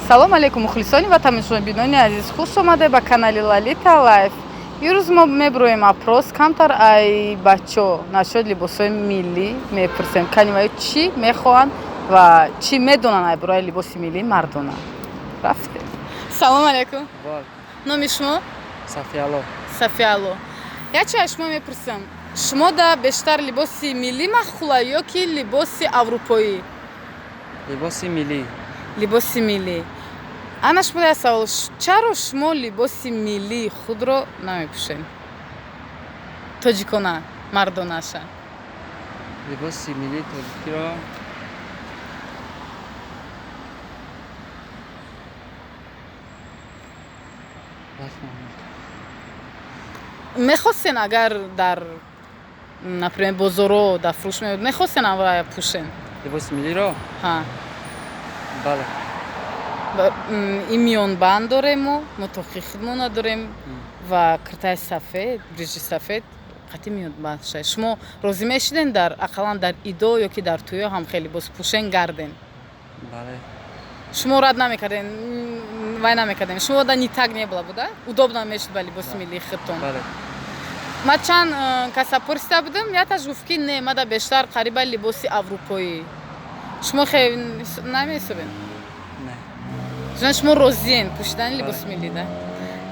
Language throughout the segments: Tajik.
салом алейкум мухлисони ва тамошобинони азиз, хуш омада ба канали Лалита Лайф. Имрӯз мо меброем апрос камтар ай бачаҳо нашои либосҳои миллӣ мепурсем каниваи чӣ мехоҳанд ва чӣ медонанд ай барои либоси миллии мардона. Рафтем. Салом алейкум. Номи шумо? Сафиало. Сафиало. Я чӣ аз шумо мепурсам? Шумо да бештар либоси миллӣ маххула ё ки либоси аврупоӣ? Либоси миллӣ. Либоси миллӣ. Ана шумо як савол, чаро шумо либоси миллии худро намепӯшед? Тоҷикона, мардонаша. Либоси миллии тоҷикиро мехостен агар дар например бозоро дар фурӯш мехостен авра пӯшен? Либоси миллиро? Ҳа. Бале. ин миёнбанд дорем мо то хидмона дорем ва киртаи сафед, брижи сафед, қатъи миёнбанд шуд. Шумо розӣ мешиден дар ақаллан дар идо ё ки дар тӯё ҳам хеле либос пӯшен гарден? Бале. Шумо рад намекарден, вай намекарден. Шумо да ни так не була буда? Удобно мешуд ба либоси миллии худтон? Бале. Ман чанд каса пурсида будам, якаш гуфт ки не, ман да бештар қариба либоси аврупоӣ. Шумо хеле намеҳисобед? Не. Шумо розиен пӯшидани либоси миллӣ да?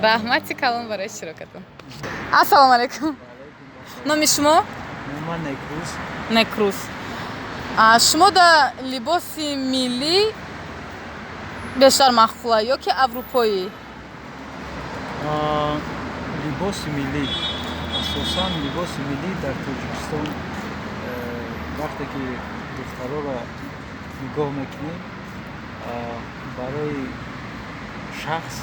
Раҳмати калон барои широкатон. Ассалому алейкум. Номи шумо? Ман Некрус. Некрус. Шумо да либоси миллӣ бештар маххула ё ки аврупоӣ? Либоси миллӣ. Асосан либоси миллӣ дар Тоҷикистон вақте ки духтароро нигоҳ мекунем барои шахс,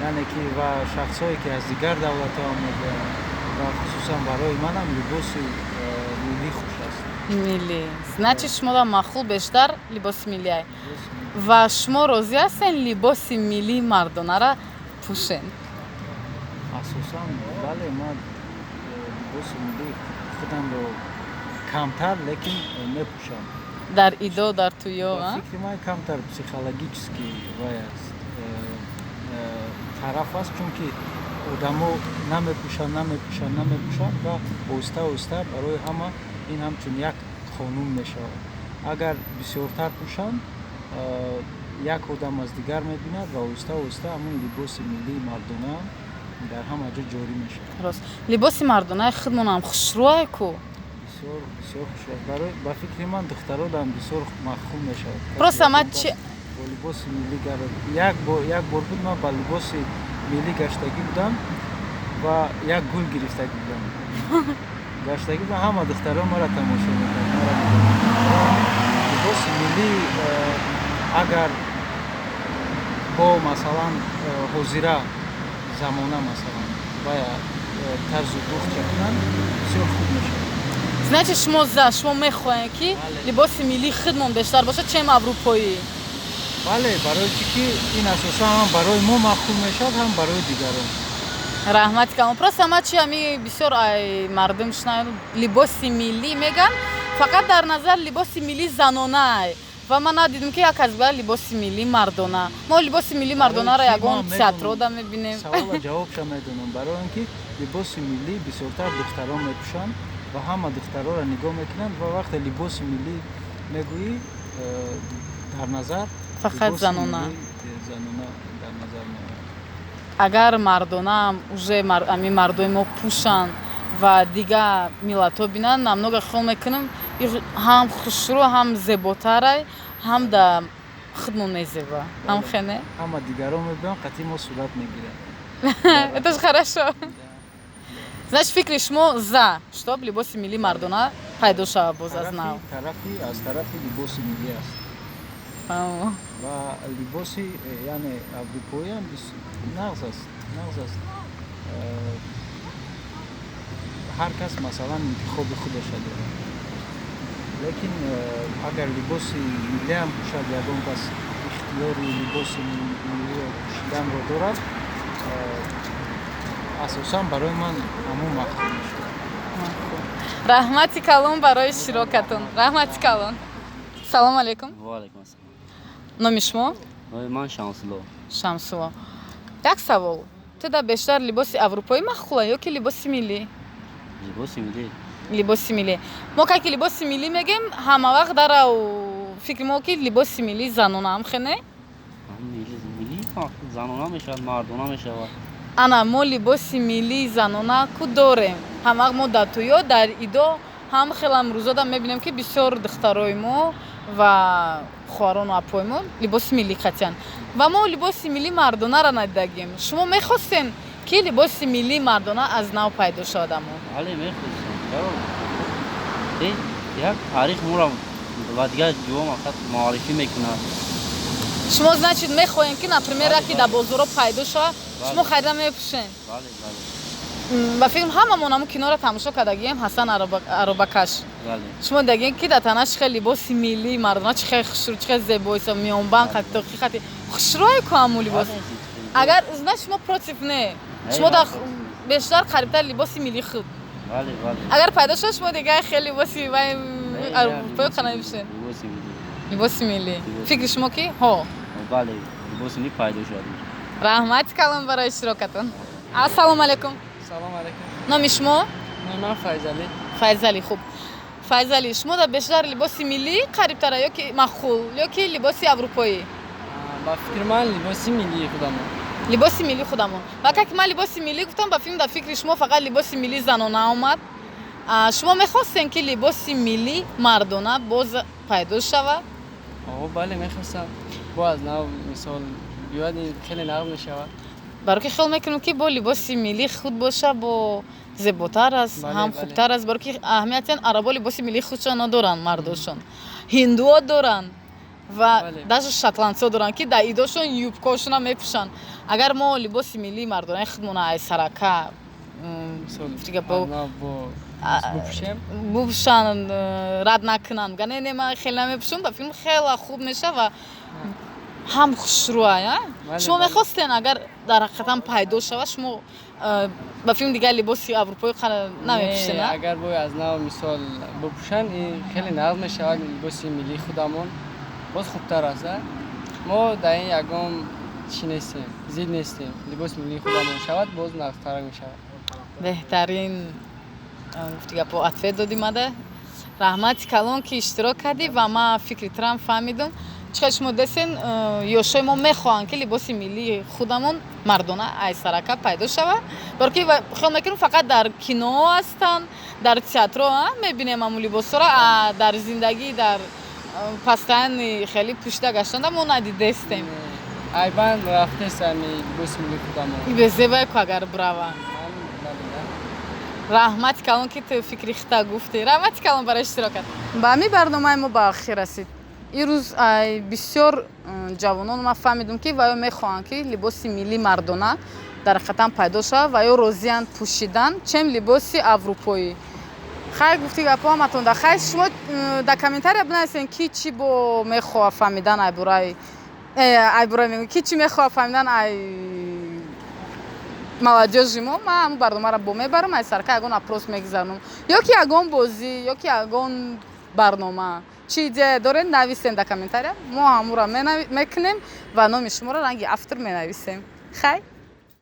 яъне ки ва шахсое ки аз дигар давлатҳо омадаанд ва хусусан барои манам либоси миллӣ хуш аст. Миллӣ. Значит шумо да маххул бештар либоси миллӣ. Ва шумо розӣ ҳастен либоси миллии мардонара пӯшен? Асосан бале, ман либоси миллии худамро камтар, лекин мепӯшам. Дар идо, дар тӯё? Ба фикри ман камтар психологически вай аст. Тараф аст, чунки одамо намепӯшанд ва оҳиста барои ҳама ин ҳамчун як қонун мешавад. Агар бисёртар пӯшанд, як одам аз дигар мебинад ва оҳиста ҳамун либоси миллии мардона дар ҳама ҷо ҷорӣ мешавад. Рост. Либоси мардонаи худмонам хушрӯай ку? Бисёр хуш аст. Барои ба фикри ман духтародам бисёр маххул мешавад. Просто ман чӣ бо либоси миллӣ гардад. Як бор буд ман ба либоси миллӣ гаштагӣ будам ва як гул гирифтагӣ будам. Гаштагӣ ба ҳама духтаро маро тамошо мекарданд. Либоси миллӣ агар бо масалан ҳозира замона масалан бая тарзу духт кунанд, бисёр хуб мешавад. Значит шумо мехоҳед ки либоси миллии худмон бештар бошад, чем аврупоӣ? Бале, барои чӣ ки ин асосан ҳам барои мо маххул мешавад, ҳам барои дигарон. Раҳмати калон. Просто ман чӣ ҳами бисёр ай мардум шунавад либоси миллӣ меган, фақат дар назар либоси миллии занонае. Ва ман надидим ки як аз баъд либоси миллии мардона. Мо либоси миллии мардонаро ягон театрода мебинем. Савола ҷавобша медонам. Барои ин ки либоси миллӣ бисёртар духтарон мепӯшанд ва ҳама духтароро нигоҳ мекунанд ва вақте либоси миллӣ мегӯӣ дар назар фақат занона дар назар меояд. Агар мардонам уже ами мардои мо пӯшанд ва дигар миллатҳо бинанд, намного хиёл мекунам ҳам хушрӯ, ҳам зеботарай, ҳам да худмон мезеба. Ҳам хене? Ҳама дигарон мебинанд, қатъи мо сурат мегирад. Это ж хорошо. Значит фикри шумо за, чтоб либоси миллии мардона пайдо шавад боз аз нав. Аз тарафи либоси миллӣ аст. Ва либоси яъне аврупоиам нағз аст. Ҳар кас масалан интихоби худаша дорад. Лекин агар либоси миллиам пӯшад, ягон кас ихтиёри либоси миллиро пӯшиданро дорад, асосан барои ман ҳамон маххул мешавад. Раҳмати калон барои широкатон. Раҳмати калон. Салом алейкум. Ва алейкум ассалом. Номи шумо? ман Шамсулло. Шамсулло. Як савол. Ту да бештар либоси аврупоӣ маххула ё ки либоси миллӣ? Либоси миллӣ. Либоси миллӣ. Мо ки либоси миллӣ мегем, ҳама вақт дарав фикри мо ки либоси миллӣ занона ҳам хене? Миллӣ занона мешавад, мардона мешавад. Ана мо либоси миллӣ занона ку дорем. Ҳама вақт мо дар туё, дар идо ҳам хелам рӯзода мебинем ки бисёр духтарои мо ва хоҳарону апои мо либоси миллӣ қатъиян. Ва мо либоси миллӣ мардонара надидагем. Шумо мехостем ки либоси миллӣ мардона аз нав пайдо шавад амо? бале мехостем. чаро як таърих моро ва дигар ҷо мақсад муаррифӣ мекунад. Шумо значит мехоҳем ки например ки дар бозоро пайдо шавад, шумо харида мепӯшем? бале бале ба фикр ҳамамон ҳамун киноро тамошо кардагием Ҳасан Арабакаш. бале Шумо дагем ки дар танаш чихел либоси миллӣ мардона чихел хушрӯ чихел зебоиса миёнбанд хаттоқи хати хушрӯи ку ҳамун либос. Агар значит шумо против не. Шумо дар бештар қарибтар либоси миллӣ худ. бале бале Агар пайдо шуд шумо дигар хел либоси вай арупои қана мепӯшем? либоси миллӣ. Либоси миллӣ. Фикри шумо ки? Ҳо. бале либоси миллӣ пайдо шавад. Раҳмати калон барои иштирокатон. Ассалому алайкум. Салом алейкум. Номи шумо? Ман Файзали. Файзали, хуб. Файзали, шумо дар бештар либоси миллӣ қарибтара ё ки маххул, ё ки либоси аврупоӣ? Ба фикри ман либоси миллии худамон. Либоси миллии худамон. Ва ки ман либоси миллӣ гуфтам, ба фикр дар фикри шумо фақат либоси миллии занона омад. Шумо мехостем ки либоси миллии мардона боз пайдо шавад? бале мехостам. Бо аз нав мисол биёд хеле нағз мешавад. баро ки хел мекунем ки бо либоси миллӣ худ боша, бо зеботар аст, ҳам хубтар аст. Баро ки аҳамиятан арабо либоси миллии худшон надоранд, мардошон. Ҳиндуо доранд ва даже шотландцо доранд ки дар идошон юбкошона мепӯшанд. Агар мо либоси миллии мардонаи худмона ай сарака бупӯшанд, рад накунанд, га не ман хеле намепӯшам, ба филм хела хуб меша ва ҳам хушрӯай. Шумо мехостен агар дар ҳақиқатан пайдо шавад, шумо ба филм дигар либоси аврупоӣ намепӯшед? Агар бо аз нав мисол бупӯшанд, хеле нағз мешавад. Либоси миллии худамон боз хубтар аст. Мо дар ин ягон чӣ нестем, зид нестем. Либоси миллии худамон шавад, боз нағзтар мешавад. беҳтарин гуфти гапо ответ додӣ мада. Раҳмати калон ки иштирок кардӣ ва ман фикри Трамп фаҳмидам. Чиқад шумо дестен ёшои мо мехоҳанд ки либоси миллии худамон мардона ай сарака пайдо шавад. Баро ки хел мекунем фақат дар киноҳо ҳастанд, дар театрҳо мебинем ҳамун либосҳоро, дар зиндагӣ дар пастайни хеле пӯшида гаштанда мо надидестем. Айбан рафтесам либоси миллии худамон. Безебай ку агар брава. Раҳмати калон ки ту фикри хита гуфтӣ. Раҳмати калон барои иштирокат. Ба ҳамин барномаи мо ба охир расид. Ирӯз бисёр ҷавонон ман фаҳмидам ки ва ё мехоҳанд ки либоси миллии мардона дар ҳақиқатан пайдо шавад ва ё розиянд пӯшидан чем либоси аврупоӣ. Хайр гуфти гапо ҳаматон дар хайр. Шумо дар комментария бинависен ки чӣ бо мехоҳад фаҳмидан ки чӣ мехоҳад фаҳмидан молодёжи мо. Ман ҳамун барномаро бо мебарам, ай сарка ягон апрос мегзарнам, ё ки ягон бозӣ, ё ки ягон барнома. Чӣ идея доред нависен дар комментария. Мо ҳамуро мекунем ва номи шуморо ранги автор менависем. Хайр.